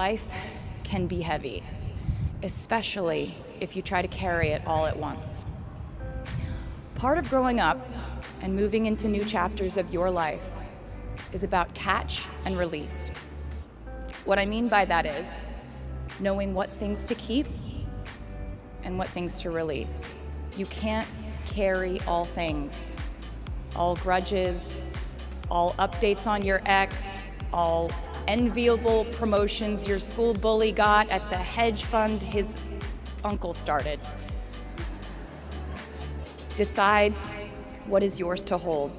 Life can be heavy, especially if you try to carry it all at once. Part of growing up and moving into new chapters of your life is about catch and release. What I mean by that is knowing what things to keep and what things to release. You can't carry all things, all grudges, all updates on your ex, all enviable promotions your school bully got at the hedge fund his uncle started. Decide what is yours to hold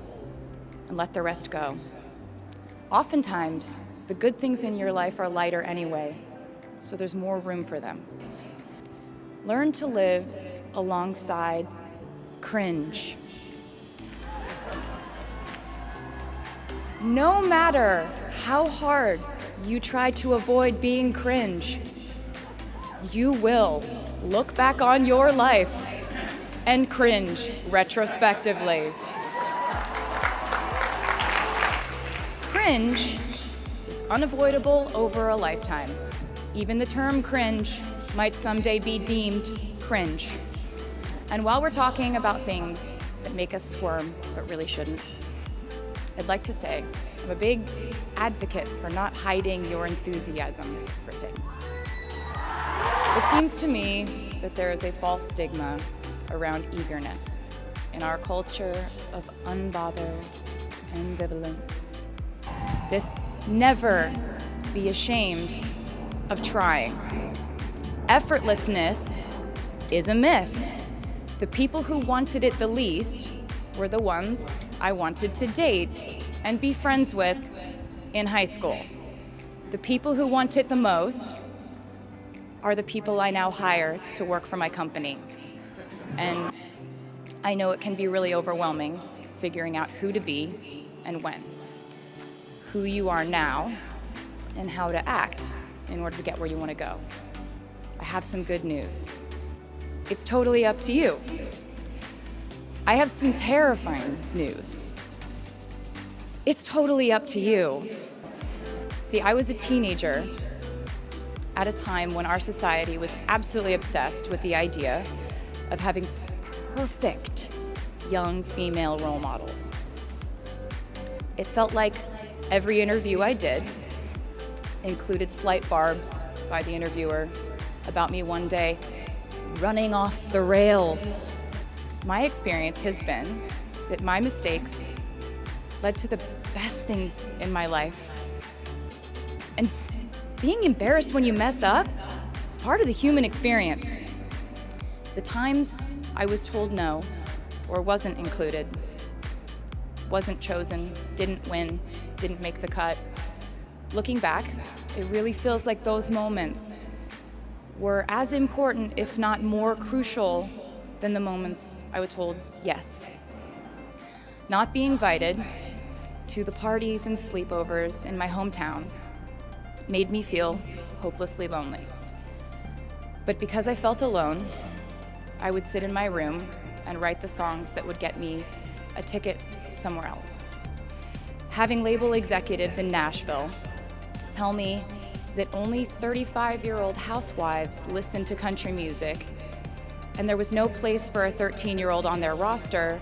and let the rest go. Oftentimes, the good things in your life are lighter anyway, so there's more room for them. Learn to live alongside cringe. No matter how hard you try to avoid being cringe, you will look back on your life and cringe retrospectively. Cringe is unavoidable over a lifetime. Even the term cringe might someday be deemed cringe. And while we're talking about things that make us squirm but really shouldn't, I'd like to say I'm a big advocate for not hiding your enthusiasm for things. It seems to me that there is a false stigma around eagerness in our culture of unbothered ambivalence. This never be ashamed of trying. Effortlessness is a myth. The people who wanted it the least were the ones I wanted to date and be friends with in high school. The people who want it the most are the people I now hire to work for my company. And I know it can be really overwhelming figuring out who to be and when, who you are now, and how to act in order to get where you want to go. I have some good news. It's totally up to you. I have some terrifying news. It's totally up to you. See, I was a teenager at a time when our society was absolutely obsessed with the idea of having perfect young female role models. It felt like every interview I did included slight barbs by the interviewer about me one day running off the rails. My experience has been that my mistakes led to the best things in my life. And being embarrassed when you mess up, it's part of the human experience. The times I was told no or wasn't included, wasn't chosen, didn't win, didn't make the cut. Looking back, it really feels like those moments were as important, if not more crucial, than the moments I was told yes. Not being invited to the parties and sleepovers in my hometown made me feel hopelessly lonely. But because I felt alone, I would sit in my room and write the songs that would get me a ticket somewhere else. Having label executives in Nashville tell me that only 35-year-old housewives listen to country music, and there was no place for a 13-year-old on their roster,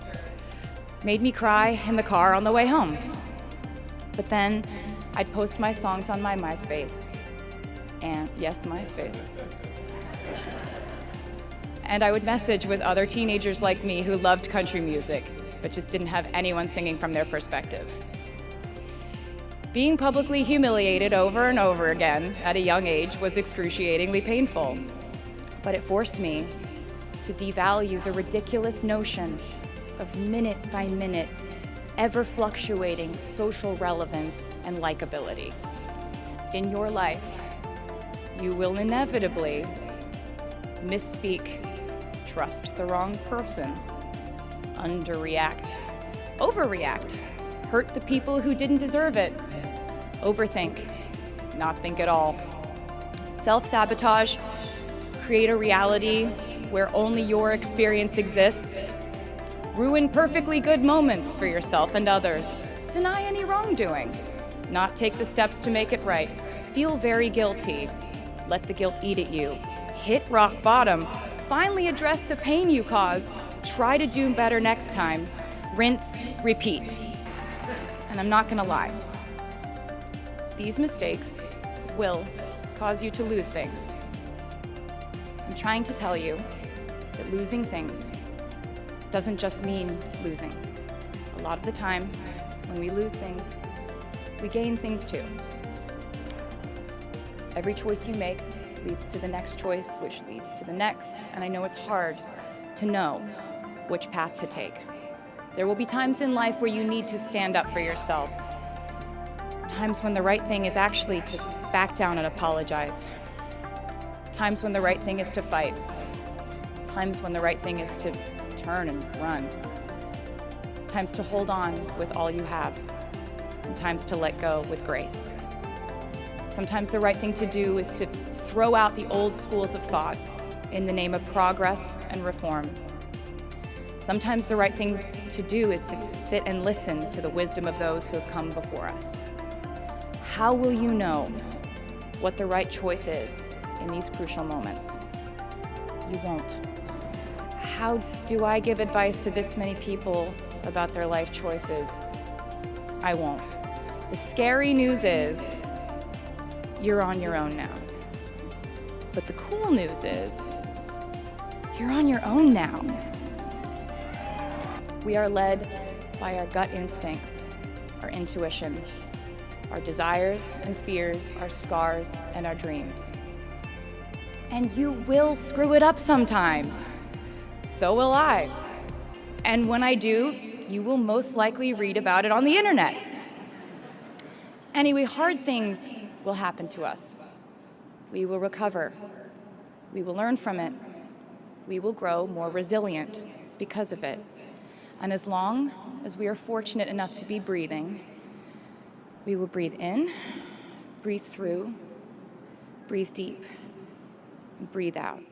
made me cry in the car on the way home. But then I'd post my songs on my MySpace, and yes, MySpace. And I would message with other teenagers like me who loved country music, but just didn't have anyone singing from their perspective. Being publicly humiliated over and over again at a young age was excruciatingly painful, but it forced me to devalue the ridiculous notion of minute-by-minute, ever-fluctuating social relevance and likability. In your life, you will inevitably misspeak, trust the wrong person, underreact, overreact, hurt the people who didn't deserve it, overthink, not think at all, self-sabotage, create a reality where only your experience exists, ruin perfectly good moments for yourself and others, deny any wrongdoing, not take the steps to make it right, feel very guilty, let the guilt eat at you. Hit rock bottom, finally address the pain you caused, try to do better next time, rinse, repeat. And I'm not gonna lie, these mistakes will cause you to lose things. I'm trying to tell you that losing things doesn't just mean losing. A lot of the time, when we lose things, we gain things too. Every choice you make leads to the next choice, which leads to the next, and I know it's hard to know which path to take. There will be times in life where you need to stand up for yourself. Times when the right thing is actually to back down and apologize. Times when the right thing is to fight. Times when the right thing is to turn and run. Times to hold on with all you have. And times to let go with grace. Sometimes the right thing to do is to throw out the old schools of thought in the name of progress and reform. Sometimes the right thing to do is to sit and listen to the wisdom of those who have come before us. How will you know what the right choice is in these crucial moments? You won't. How do I give advice to this many people about their life choices? I won't. The scary news is you're on your own now. But the cool news is you're on your own now. We are led by our gut instincts, our intuition, our desires and fears, our scars and our dreams. And you will screw it up sometimes. So will I. And when I do, you will most likely read about it on the internet. Anyway, hard things will happen to us. We will recover. We will learn from it. We will grow more resilient because of it. And as long as we are fortunate enough to be breathing, we will breathe in, breathe through, breathe deep, and breathe out.